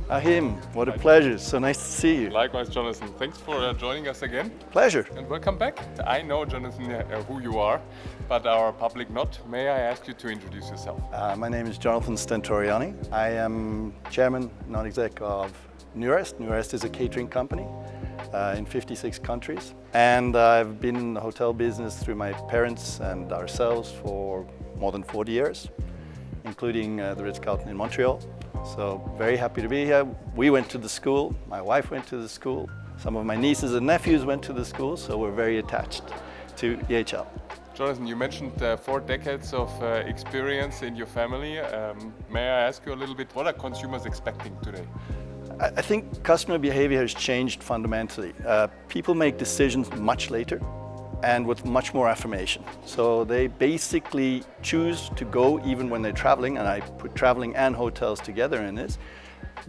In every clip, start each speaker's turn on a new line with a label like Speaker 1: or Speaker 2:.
Speaker 1: Ahim, what a pleasure. So nice to see you.
Speaker 2: Likewise, Jonathan. Thanks for joining us again.
Speaker 1: Pleasure.
Speaker 2: And welcome back. I know, Jonathan, who you are, but our public not. May I ask you to introduce yourself?
Speaker 1: My name is Jonathan Stentoriani. I am chairman, non-exec of Nurest. Nurest is a catering company in 56 countries. And I've been in the hotel business through my parents and ourselves for more than 40 years, including the Ritz-Carlton in Montreal. So very happy to be here. We went to the school, my wife went to the school, some of my nieces and nephews went to the school, so we're very attached to EHL.
Speaker 2: Jonathan, you mentioned 4 decades of experience in your family. May I ask you a little bit, what are consumers expecting today?
Speaker 1: I think customer behavior has changed fundamentally. People make decisions much later and with much more affirmation. So they basically choose to go even when they're traveling, and I put traveling and hotels together in this,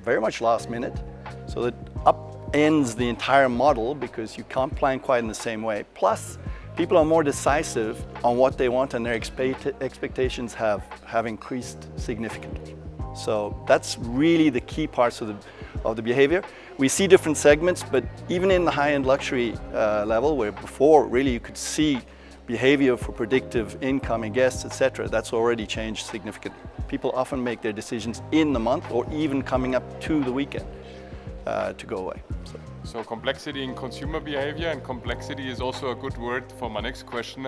Speaker 1: very much last minute. So that upends the entire model because you can't plan quite in the same way. Plus, people are more decisive on what they want, and their expectations have increased significantly. So that's really the key parts of the behavior. We see different segments, but even in the high-end luxury level, where before really you could see behavior for predictive incoming guests, etc., that's already changed significantly. People often make their decisions in the month or even coming up to the weekend to go away.
Speaker 2: So complexity in consumer behavior, and complexity is also a good word for my next question.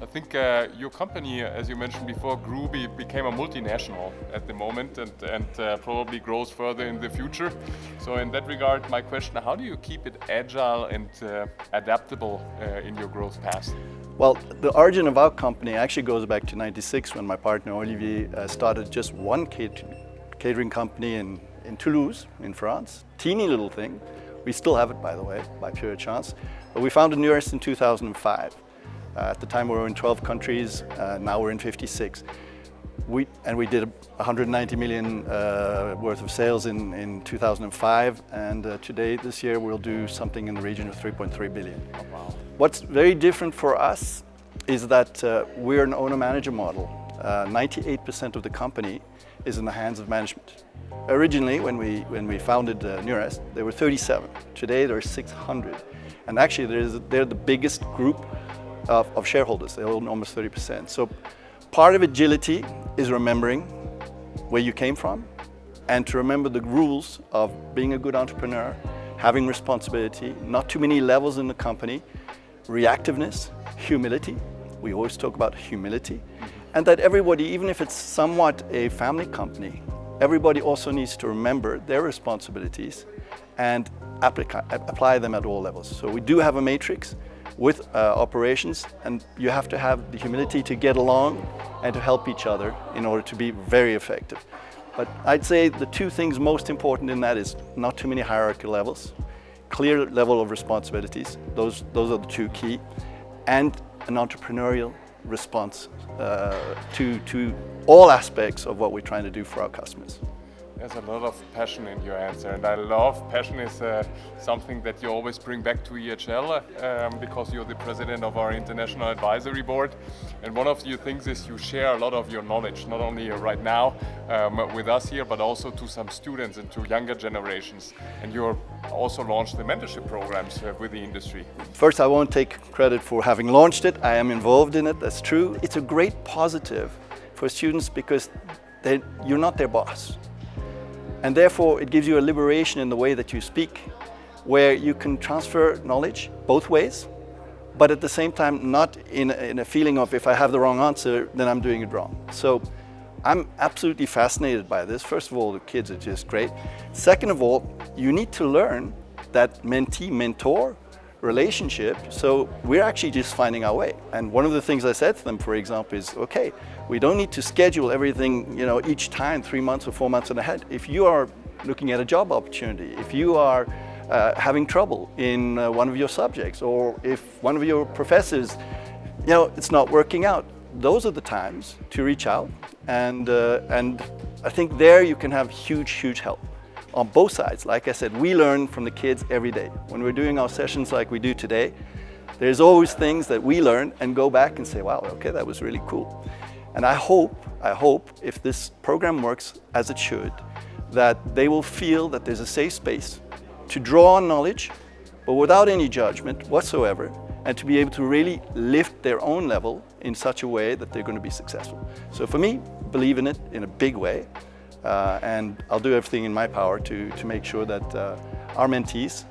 Speaker 2: I think your company, as you mentioned before, became a multinational at the moment and probably grows further in the future. So in that regard, my question, how do you keep it agile and adaptable in your growth path?
Speaker 1: Well, the origin of our company actually goes back to '96 when my partner Olivier started just one catering company in Toulouse, in France. Teeny little thing. We still have it, by the way, by pure chance. But we founded Nurest in 2005. At the time we were in 12 countries, now we're in 56. We did 190 million worth of sales in 2005, and today, this year, we'll do something in the region of 3.3 billion.
Speaker 2: Oh, wow.
Speaker 1: What's very different for us is that we're an owner-manager model. 98% of the company is in the hands of management. Originally, when we founded Nurest, there were 37. Today, there are 600. And actually, they're the biggest group of shareholders. They own almost 30%. So part of agility is remembering where you came from and to remember the rules of being a good entrepreneur, having responsibility, not too many levels in the company, reactiveness, humility. We always talk about humility. And that everybody, even if it's somewhat a family company, everybody also needs to remember their responsibilities and apply them at all levels. So we do have a matrix with operations, and you have to have the humility to get along and to help each other in order to be very effective. But I'd say the 2 things most important in that is not too many hierarchy levels, clear level of responsibilities, those are the 2 key, and an entrepreneurial response to all aspects of what we're trying to do for our customers.
Speaker 2: There's a lot of passion in your answer, and I love passion is something that you always bring back to EHL because you're the president of our international advisory board. And one of your things is you share a lot of your knowledge, not only right now with us here, but also to some students and to younger generations. And you also launched the mentorship programs with the industry.
Speaker 1: First, I won't take credit for having launched it. I am involved in it, that's true. It's a great positive for students because you're not their boss. And therefore, it gives you a liberation in the way that you speak, where you can transfer knowledge both ways, but at the same time, not in a feeling of if I have the wrong answer, then I'm doing it wrong. So I'm absolutely fascinated by this. First of all, the kids are just great. Second of all, you need to learn that mentee-mentor relationship, so we're actually just finding our way. And one of the things I said to them, for example, is, okay, we don't need to schedule everything, each time 3 months or 4 months ahead. If you are looking at a job opportunity, if you are having trouble in one of your subjects, or if one of your professors, it's not working out, those are the times to reach out, and I think there you can have huge help. On both sides, like I said, we learn from the kids every day. When we're doing our sessions like we do today, there's always things that we learn and go back and say, wow, okay, that was really cool. And I hope if this program works as it should, that they will feel that there's a safe space to draw on knowledge, but without any judgment whatsoever, and to be able to really lift their own level in such a way that they're going to be successful. So for me, believe in it in a big way, and I'll do everything in my power to make sure that our mentees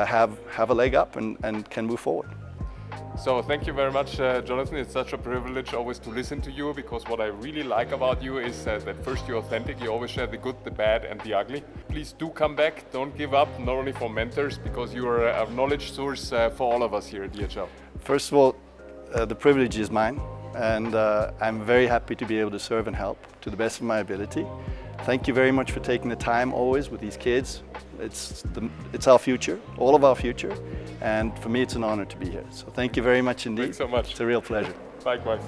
Speaker 1: have a leg up and can move forward.
Speaker 2: So thank you very much, Jonathan. It's such a privilege always to listen to you, because what I really like about you is that first you're authentic, you always share the good, the bad and the ugly. Please do come back, don't give up, not only for mentors, because you are a knowledge source for all of us here at DHL.
Speaker 1: First of all, the privilege is mine, and I'm very happy to be able to serve and help to the best of my ability. Thank you very much for taking the time always with these kids. It's our future, all of our future, and for me it's an honor to be here. So thank you very much indeed.
Speaker 2: Thanks so much.
Speaker 1: It's a real pleasure.
Speaker 2: Likewise.